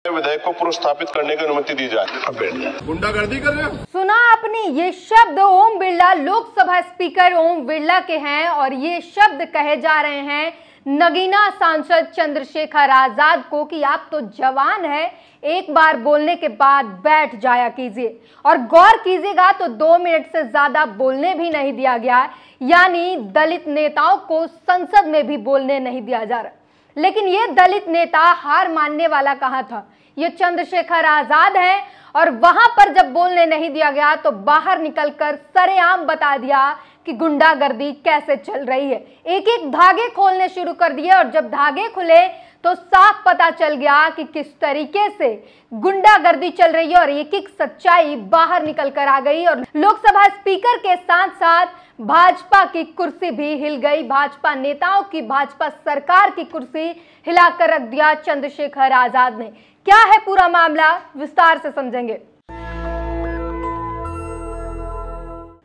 विधेयक को पुनर्स्थापित करने की अनुमति दी जाए। गुंडागर्दी कर रहे हो। सुना आपने, ये शब्द ओम बिरला, लोकसभा स्पीकर ओम बिरला के हैं और ये शब्द कहे जा रहे हैं नगीना सांसद चंद्रशेखर आजाद को कि आप तो जवान है, एक बार बोलने के बाद बैठ जाया कीजिए और गौर कीजिएगा तो 2 मिनट से ज्यादा बोलने भी नहीं दिया गया, यानी दलित नेताओं को संसद में भी बोलने नहीं दिया जा रहा। लेकिन ये दलित नेता हार मानने वाला कहाँ था? ये चंद्रशेखर आजाद हैं और वहां पर जब बोलने नहीं दिया गया तो बाहर निकलकर सरेआम बता दिया कि गुंडागर्दी कैसे चल रही है। एक एक धागे खोलने शुरू कर दिए और जब धागे खुले तो साफ पता चल गया कि किस तरीके से गुंडागर्दी चल रही है और एक एक सच्चाई बाहर निकल कर आ गई और लोकसभा स्पीकर के साथ साथ भाजपा की कुर्सी भी हिल गई। भाजपा नेताओं की, भाजपा सरकार की कुर्सी हिलाकर रख दिया चंद्रशेखर आजाद ने। क्या है पूरा मामला, विस्तार से समझेंगे।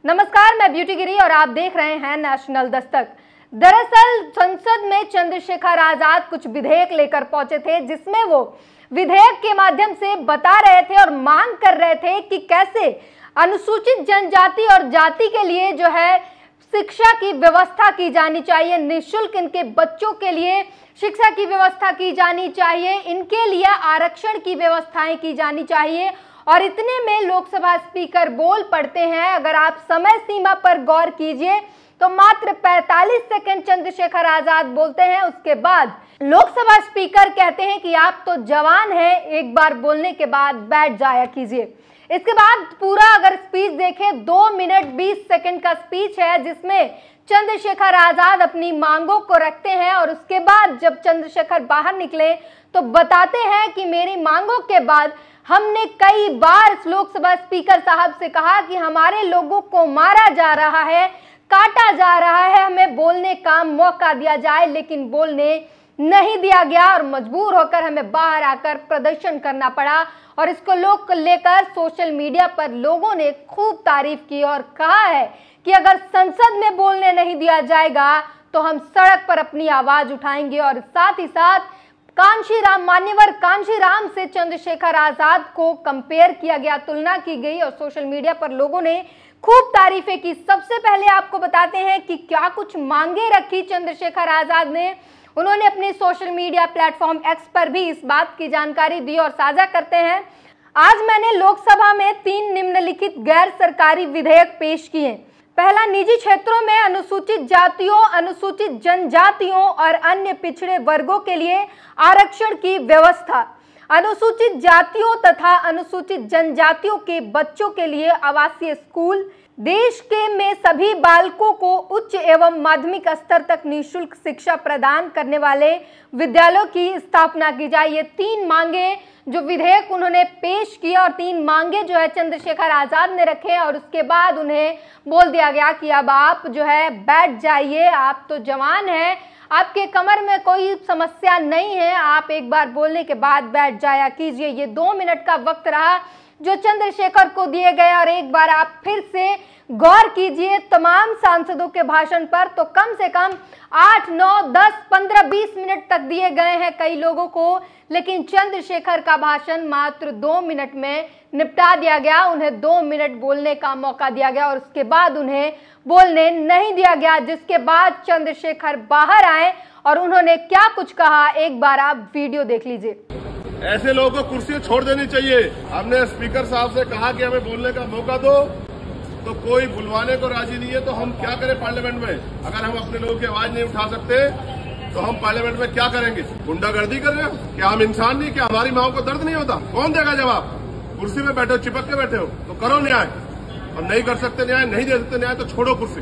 नमस्कार, मैं ब्यूटी गिरी और आप देख रहे हैं नेशनल दस्तक। दरअसल संसद में चंद्रशेखर आजाद कुछ विधेयक लेकर पहुंचे थे जिसमें वो विधेयक के माध्यम से बता रहे थे और मांग कर रहे थे कि कैसे अनुसूचित जनजाति और जाति के लिए जो है शिक्षा की व्यवस्था की जानी चाहिए, निःशुल्क इनके बच्चों के लिए शिक्षा की व्यवस्था की जानी चाहिए, इनके लिए आरक्षण की व्यवस्थाएं की जानी चाहिए। और इतने में लोकसभा स्पीकर बोल पड़ते हैं, अगर आप समय सीमा पर गौर कीजिए तो मात्र 45 सेकंड चंद्रशेखर आजाद बोलते हैं। उसके बाद लोकसभा स्पीकर कहते हैं कि आप तो जवान हैं, एक बार बोलने के बाद बैठ जाया कीजिए। इसके बाद पूरा अगर स्पीच देखें 2 मिनट 20 सेकंड का स्पीच है जिसमें चंद्रशेखर आजाद अपनी मांगों को रखते हैं और उसके बाद जब चंद्रशेखर बाहर निकले तो बताते हैं कि मेरी मांगों के बाद हमने कई बार लोकसभा स्पीकर साहब से कहा कि हमारे लोगों को मारा जा रहा है, काटा जा रहा है, हमें बोलने का मौका दिया जाए, लेकिन बोलने नहीं दिया गया और मजबूर होकर हमें बाहर आकर प्रदर्शन करना पड़ा। और इसको लेकर सोशल मीडिया पर लोगों ने खूब तारीफ की और कहा है कि अगर संसद में बोलने नहीं दिया जाएगा तो हम सड़क पर अपनी आवाज उठाएंगे। और साथ ही साथ मान्यवर कांशीराम से चंद्रशेखर आजाद को कंपेयर किया गया, तुलना की गई और सोशल मीडिया पर लोगों ने खूब तारीफें की। सबसे पहले आपको बताते हैं कि क्या कुछ मांगे रखी चंद्रशेखर आजाद ने। उन्होंने अपनी सोशल मीडिया प्लेटफॉर्म एक्स पर भी इस बात की जानकारी दी और साझा करते हैं। आज मैंने लोकसभा में 3 निम्नलिखित गैर सरकारी विधेयक पेश किए। पहला, निजी क्षेत्रों में अनुसूचित जातियों, अनुसूचित जनजातियों और अन्य पिछड़े वर्गों के लिए आरक्षण की व्यवस्था। अनुसूचित जातियों तथा अनुसूचित जनजातियों के बच्चों के लिए आवासीय स्कूल। देश के में सभी बालकों को उच्च एवं माध्यमिक स्तर तक निःशुल्क शिक्षा प्रदान करने वाले विद्यालयों की स्थापना की जाए। ये 3 मांगे जो विधेयक उन्होंने पेश किया और 3 मांगे जो है चंद्रशेखर आजाद ने रखे और उसके बाद उन्हें बोल दिया गया कि अब आप जो है बैठ जाइए, आप तो जवान हैं, आपके कमर में कोई समस्या नहीं है, आप एक बार बोलने के बाद बैठ जाया कीजिए। ये 2 मिनट का वक्त रहा जो चंद्रशेखर को दिए गए और एक बार आप फिर से गौर कीजिए तमाम सांसदों के भाषण पर तो कम से कम 8, 9, 10, 15, 20 मिनट तक दिए गए हैं कई लोगों को, लेकिन चंद्रशेखर का भाषण मात्र 2 मिनट में निपटा दिया गया। उन्हें 2 मिनट बोलने का मौका दिया गया और उसके बाद उन्हें बोलने नहीं दिया गया, जिसके बाद चंद्रशेखर बाहर आए और उन्होंने क्या कुछ कहा, एक बार आप वीडियो देख लीजिए। ऐसे लोगों को कुर्सी छोड़ देनी चाहिए। हमने स्पीकर साहब से कहा कि हमें बोलने का मौका दो, तो कोई बुलवाने को राजी नहीं है। तो हम क्या करें पार्लियामेंट में? अगर हम अपने लोगों की आवाज नहीं उठा सकते तो हम पार्लियामेंट में क्या करेंगे? गुंडागर्दी कर रहे हो क्या? हम इंसान नहीं? क्या हमारी माओ को दर्द नहीं होता? कौन देगा जवाब? कुर्सी में बैठे हो, चिपक के बैठे हो, तो करो न्याय। और नहीं कर सकते न्याय, नहीं दे सकते न्याय, तो छोड़ो कुर्सी।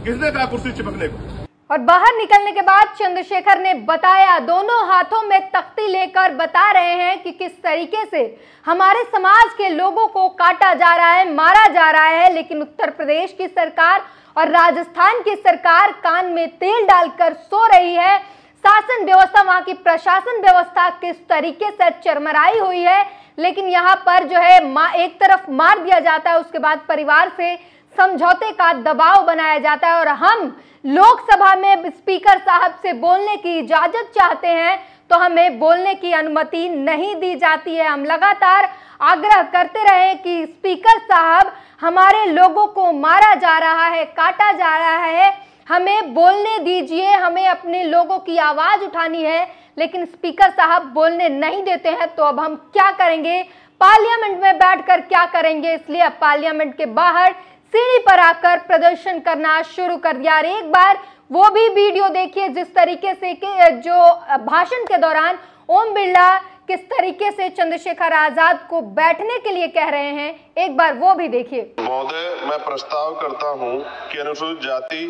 किसने कहा कुर्सी चिपकने को? और बाहर निकलने के बाद चंद्रशेखर ने बताया, दोनों हाथों में तख्ती लेकर बता रहे हैं कि किस तरीके से हमारे समाज के लोगों को काटा जा रहा है, मारा जा रहा है, लेकिन उत्तर प्रदेश की सरकार और राजस्थान की सरकार कान में तेल डालकर सो रही है। शासन व्यवस्था, वहां की प्रशासन व्यवस्था किस तरीके से चरमराई हुई है, लेकिन यहाँ पर जो है एक तरफ मार दिया जाता है, उसके बाद परिवार से समझौते का दबाव बनाया जाता है और हम लोकसभा में स्पीकर साहब से बोलने की इजाजत चाहते हैं तो हमें बोलने की अनुमति नहीं दी जाती है। हम लगातार आग्रह करते रहे कि स्पीकर साहब, हमारे लोगों को मारा जा रहा है, काटा जा रहा है, हमें बोलने दीजिए, हमें अपने लोगों की आवाज उठानी है, लेकिन स्पीकर साहब बोलने नहीं देते हैं। तो अब हम क्या करेंगे? पार्लियामेंट में बैठकर क्या करेंगे? इसलिए अब पार्लियामेंट के बाहर सीढ़ी पर आकर प्रदर्शन करना शुरू कर दिया। और एक बार वो भी वीडियो देखिए जिस तरीके से कि जो भाषण के दौरान ओम बिरला किस तरीके से चंद्रशेखर आजाद को बैठने के लिए कह रहे हैं, एक बार वो भी देखिए। महोदय, मैं प्रस्ताव करता हूं कि अनुसूचित जाति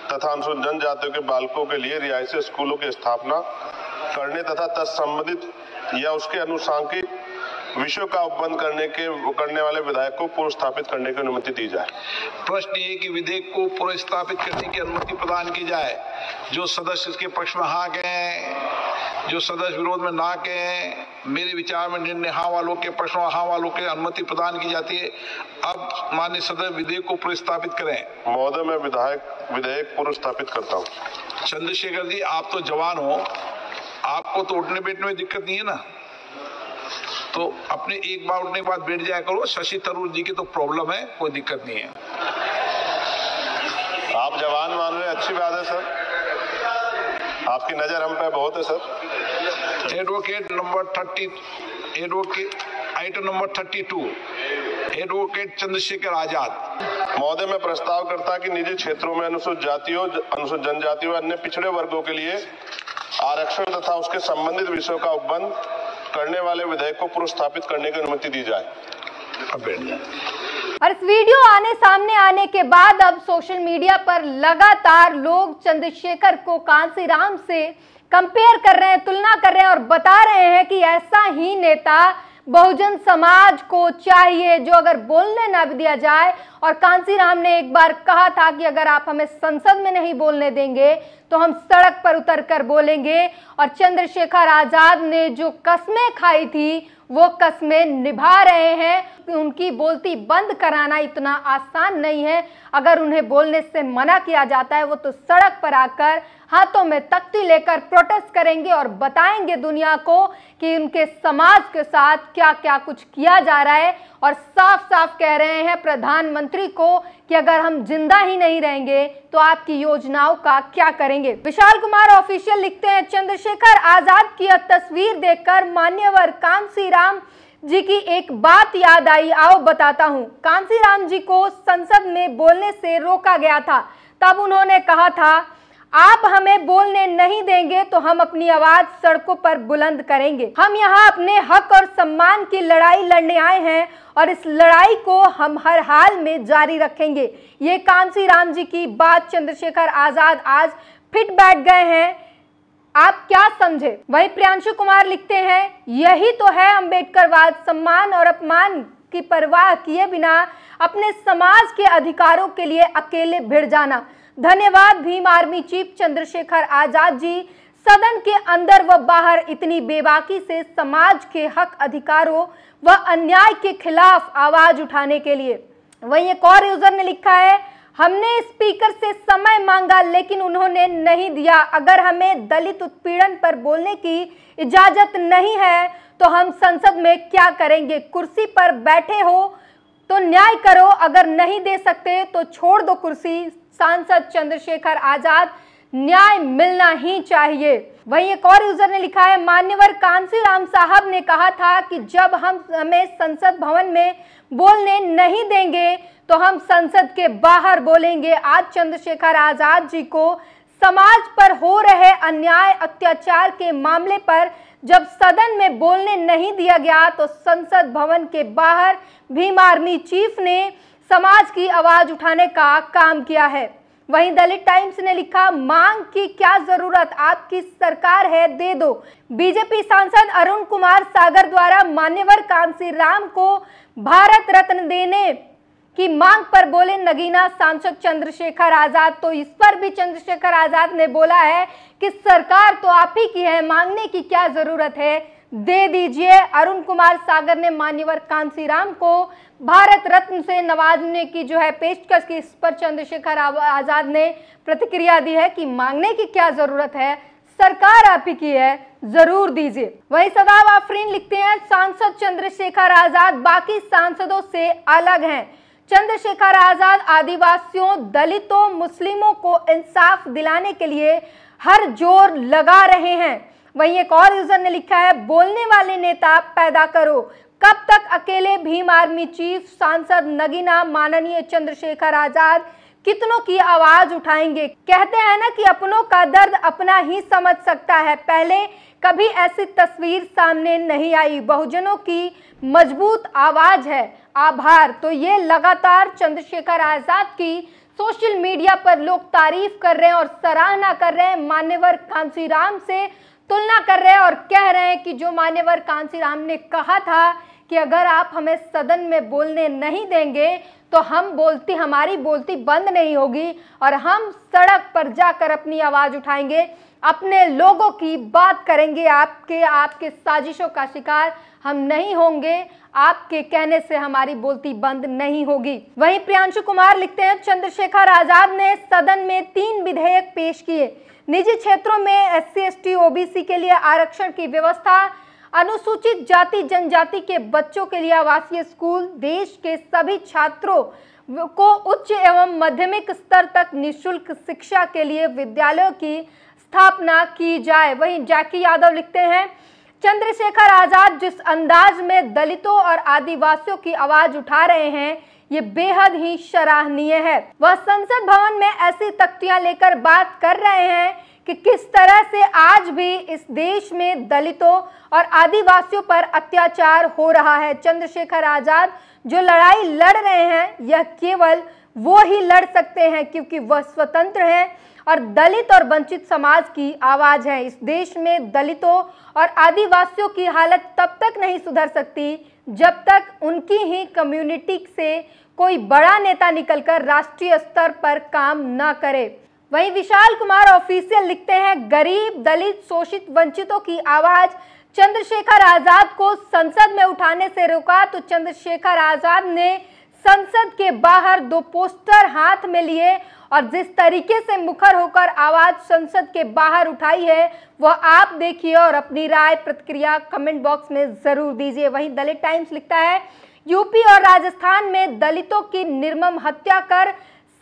तथा अनुसूचित जनजातियों के बालकों के लिए रिहायशी स्कूलों की स्थापना करने तथा तत्संबंधित या उसके अनुसांगिक विषयों का उपबंध करने वाले विधेयक को पूर्व स्थापित करने की अनुमति दी जाए। प्रश्न ये कि विधेयक को पूर्व स्थापित करने की अनुमति प्रदान की जाए। जो सदस्य इसके पक्ष में हाँ कहें, जो सदस्य विरोध में ना कहें, मेरे विचार में निर्णय हाँ वालों के पक्ष में हाँ वालों के अनुमति प्रदान की जाती है। अब माननीय सदस्य विधेयक को पूर्व स्थापित करें। महोदय, मैं विधेयक पूर्व स्थापित करता हूँ। चंद्रशेखर जी, आप तो जवान हो, आपको तो उठने बैठने में दिक्कत नहीं है ना, तो अपने एक बार उठने के बाद बैठ जाया करो। शशि थरूर जी की तो प्रॉब्लम है, कोई दिक्कत नहीं है। आप जवान मान रहे हैं, अच्छी बात है सर, आपकी नजर हम पे बहुत है sir. Advocate number 30, item number 32, advocate Chandrashekhar Azad. महोदय, मैं प्रस्ताव करता कि निजी क्षेत्रों में अनुसूचित जातियों, अनुसूचित जनजातियों और अन्य पिछड़े वर्गों के लिए आरक्षण तथा उसके संबंधित विषयों का उपबंध करने वाले विधेयक को पूर्व स्थापित करने की अनुमति दी जाए। और इस वीडियो सामने आने के बाद अब सोशल मीडिया पर लगातार लोग चंद्रशेखर को कांसीराम से कंपेयर कर रहे हैं, तुलना कर रहे हैं और बता रहे हैं कि ऐसा ही नेता बहुजन समाज को चाहिए जो अगर बोलने ना भी दिया जाए। और कांसीराम ने एक बार कहा था कि अगर आप हमें संसद में नहीं बोलने देंगे तो हम सड़क पर उतरकर बोलेंगे। और चंद्रशेखर आजाद ने जो कस्में खाई थी वो कस्में निभा रहे हैं। उनकी बोलती बंद कराना इतना आसान नहीं है। अगर उन्हें बोलने से मना किया जाता है वो तो सड़क पर आकर हाथों में तख्ती लेकर प्रोटेस्ट करेंगे और बताएंगे दुनिया को कि उनके समाज के साथ क्या क्या कुछ किया जा रहा है। और साफ साफ कह रहे हैं प्रधानमंत्री को कि अगर हम जिंदा ही नहीं रहेंगे तो आपकी योजनाओं का क्या करेंगे। विशाल कुमार ऑफिशियल लिखते हैं, चंद्रशेखर आजाद की यह तस्वीर देखकर मान्यवर कांसीराम जी की एक बात याद आई, आओ बताता हूं। कांसीराम जी को संसद में बोलने से रोका गया था, तब उन्होंने कहा था आप हमें बोलने नहीं देंगे तो हम अपनी आवाज सड़कों पर बुलंद करेंगे। हम यहाँ अपने हक और सम्मान की लड़ाई लड़ने आए हैं और इस लड़ाई को हम हर हाल में जारी रखेंगे। ये कांसीराम जी की बात चंद्रशेखर आजाद आज फिट बैठ गए हैं, आप क्या समझे। वहीं प्रियांशु कुमार लिखते हैं, यही तो है अम्बेडकरवाद, सम्मान और अपमान की परवाह किए बिना अपने समाज के अधिकारों के लिए अकेले भिड़ जाना। धन्यवाद भीम आर्मी चीफ चंद्रशेखर आजाद जी, सदन के अंदर व बाहर इतनी बेबाकी से समाज के हक, अधिकारों व अन्याय के खिलाफ आवाज उठाने के लिए। वहीं एक और यूजर ने लिखा है, हमने स्पीकर से समय मांगा लेकिन उन्होंने नहीं दिया। अगर हमें दलित उत्पीड़न पर बोलने की इजाजत नहीं है तो हम संसद में क्या करेंगे। कुर्सी पर बैठे हो तो न्याय करो, अगर नहीं दे सकते तो छोड़ दो कुर्सी। सांसद चंद्रशेखर आजाद, न्याय मिलना ही चाहिए। वहीं एक और यूजर ने लिखा है, मान्यवर कांसीराम साहब ने कहा था कि जब हम हमें संसद भवन में बोलने नहीं देंगे तो हम संसद के बाहर बोलेंगे। आज चंद्रशेखर आजाद जी को समाज पर हो रहे अन्याय, अत्याचार के मामले पर जब सदन में बोलने नहीं दिया गया तो संसद भवन के बाहर भीम आर्मी चीफ ने समाज की आवाज उठाने का काम किया है। वहीं दलित टाइम्स ने लिखा, मांग की क्या जरूरत, आपकी सरकार है, दे दो। बीजेपी सांसद अरुण कुमार सागर द्वारा मान्यवर कांसीराम को भारत रत्न देने की मांग पर बोले नगीना सांसद चंद्रशेखर आजाद। तो इस पर भी चंद्रशेखर आजाद ने बोला है कि सरकार तो आप ही की है, मांगने की क्या जरूरत है, दे दीजिए। अरुण कुमार सागर ने मान्यवर कांसीराम को भारत रत्न से नवाजने की जो है पेशकश की, इस पर चंद्रशेखर आजाद ने प्रतिक्रिया दी है कि मांगने की क्या जरूरत है, सरकार आप ही की है, जरूर दीजिए। वहीं सदाब आफरीन लिखते हैं, सांसद चंद्रशेखर आजाद बाकी सांसदों से अलग हैं। चंद्रशेखर आजाद आदिवासियों, दलितों, मुस्लिमों को इंसाफ दिलाने के लिए हर जोर लगा रहे हैं। वहीं एक और यूजर ने लिखा है, बोलने वाले नेता पैदा करो, कब तक अकेले भीम आर्मी चीफ सांसद नगीना माननीय चंद्रशेखर आजाद कितनों की आवाज उठाएंगे। कहते हैं ना कि अपनों का दर्द अपना ही समझ सकता है। पहले कभी ऐसी तस्वीर सामने नहीं आई, बहुजनों की मजबूत आवाज है, आभार। तो ये लगातार चंद्रशेखर आजाद की सोशल मीडिया पर लोग तारीफ कर रहे हैं और सराहना कर रहे हैं, मान्यवर कांसीराम से तुलना कर रहे हैं और कह रहे हैं कि जो मान्यवर कांसीराम ने कहा था कि अगर आप हमें सदन में बोलने नहीं देंगे तो हमारी बोलती बंद नहीं होगी और हम सड़क पर जाकर अपनी आवाज उठाएंगे, अपने लोगों की बात करेंगे, आपके साजिशों का शिकार हम नहीं होंगे, आपके कहने से हमारी बोलती बंद नहीं होगी। वहीं प्रियांशु कुमार लिखते हैं, चंद्रशेखर आजाद ने सदन में 3 विधेयक पेश किए, निजी क्षेत्रों में SC ST OBC के लिए आरक्षण की व्यवस्था, अनुसूचित जाति जनजाति के बच्चों के लिए आवासीय स्कूल, देश के सभी छात्रों को उच्च एवं माध्यमिक स्तर तक निःशुल्क शिक्षा के लिए विद्यालयों की स्थापना की जाए। वहीं जैकी यादव लिखते हैं, चंद्रशेखर आजाद जिस अंदाज में दलितों और आदिवासियों की आवाज उठा रहे हैं, ये बेहद ही सराहनीय है। वह संसद भवन में ऐसी तख्तियां लेकर बात कर रहे हैं कि किस तरह से आज भी इस देश में दलितों और आदिवासियों पर अत्याचार हो रहा है। चंद्रशेखर आजाद जो लड़ाई लड़ रहे हैं, यह केवल वो ही लड़ सकते हैं क्योंकि वह स्वतंत्र हैं और दलित और वंचित समाज की आवाज है। इस देश में दलितों और आदिवासियों की हालत तब तक नहीं सुधर सकती जब तक उनकी ही कम्युनिटी से कोई बड़ा नेता निकलकर राष्ट्रीय स्तर पर काम न करे। वहीं विशाल कुमार ऑफिशियल लिखते हैं, गरीब, दलित, शोषित, वंचितों की आवाज चंद्रशेखर आजाद को संसद में उठाने से रोका तो चंद्रशेखर आजाद ने संसद के बाहर 2 पोस्टर हाथ में लिए और जिस तरीके से मुखर होकर आवाज संसद के बाहर उठाई है वह आप देखिए और अपनी राय प्रतिक्रिया कमेंट बॉक्स में जरूर दीजिए। वहीं दलित टाइम्स लिखता है, यूपी और राजस्थान में दलितों की निर्मम हत्या कर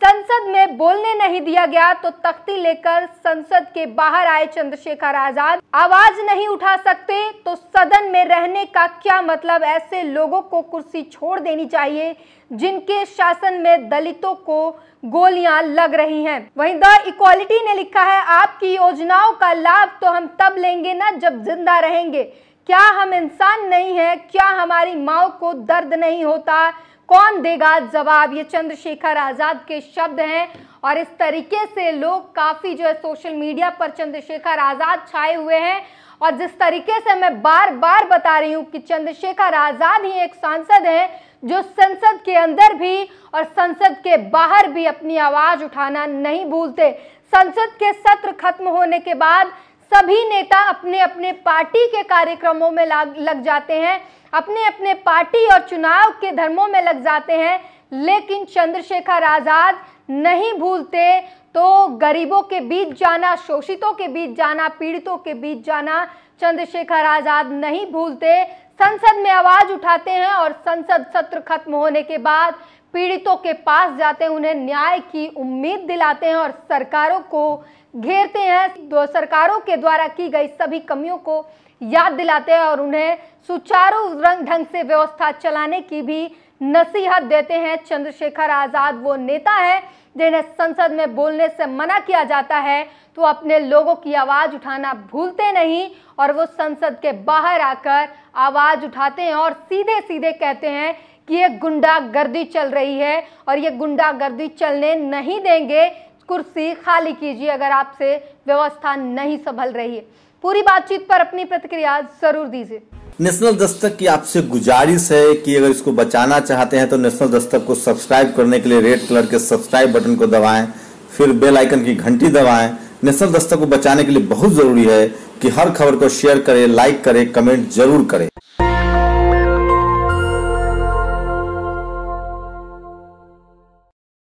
संसद में बोलने नहीं दिया गया तो तख्ती लेकर संसद के बाहर आए चंद्रशेखर आजाद। आवाज नहीं उठा सकते तो सदन में रहने का क्या मतलब। ऐसे लोगों को कुर्सी छोड़ देनी चाहिए जिनके शासन में दलितों को गोलियां लग रही हैं। वहीं द इक्वालिटी ने लिखा है, आपकी योजनाओं का लाभ तो हम तब लेंगे ना जब जिंदा रहेंगे। क्या हम इंसान नहीं है? क्या हमारी माओ को दर्द नहीं होता? कौन देगा जवाब? ये चंद्रशेखर आजाद के शब्द हैं और इस तरीके से लोग काफी जो है सोशल मीडिया पर चंद्रशेखर आजाद छाए हुए हैं। और जिस तरीके से मैं बार बार बता रही हूं कि चंद्रशेखर आजाद ही एक सांसद हैं जो संसद के अंदर भी और संसद के बाहर भी अपनी आवाज उठाना नहीं भूलते। संसद के सत्र खत्म होने के बाद सभी नेता अपने अपने पार्टी के कार्यक्रमों में लग जाते हैं, अपने अपने पार्टी और चुनाव के धर्मों में लग जाते हैं, लेकिन चंद्रशेखर आजाद नहीं भूलते तो गरीबों के बीच जाना, शोषितों के बीच जाना, पीड़ितों के बीच जाना चंद्रशेखर आजाद नहीं भूलते। संसद में आवाज उठाते हैं और संसद सत्र खत्म होने के बाद पीड़ितों के पास जाते हैं, उन्हें न्याय की उम्मीद दिलाते हैं और सरकारों को घेरते हैं, सरकारों के द्वारा की गई सभी कमियों को याद दिलाते हैं और उन्हें सुचारू ढंग से व्यवस्था चलाने की भी नसीहत देते हैं। चंद्रशेखर आजाद वो नेता है जिन्हें संसद में बोलने से मना किया जाता है तो अपने लोगों की आवाज उठाना भूलते नहीं और वो संसद के बाहर आकर आवाज उठाते हैं और सीधे सीधे कहते हैं कि ये गुंडागर्दी चल रही है और ये गुंडागर्दी चलने नहीं देंगे, कुर्सी खाली कीजिए अगर आपसे व्यवस्था नहीं संभल रही है। पूरी बातचीत पर अपनी प्रतिक्रिया जरूर दीजिए। नेशनल दस्तक की आपसे गुजारिश है कि अगर इसको बचाना चाहते हैं तो नेशनल दस्तक को सब्सक्राइब करने के लिए रेड कलर के सब्सक्राइब बटन को दबाएं, फिर बेल आइकन की घंटी दबाएं। नेशनल दस्तक को बचाने के लिए बहुत जरूरी है कि हर खबर को शेयर करें, लाइक करें, कमेंट जरूर करें।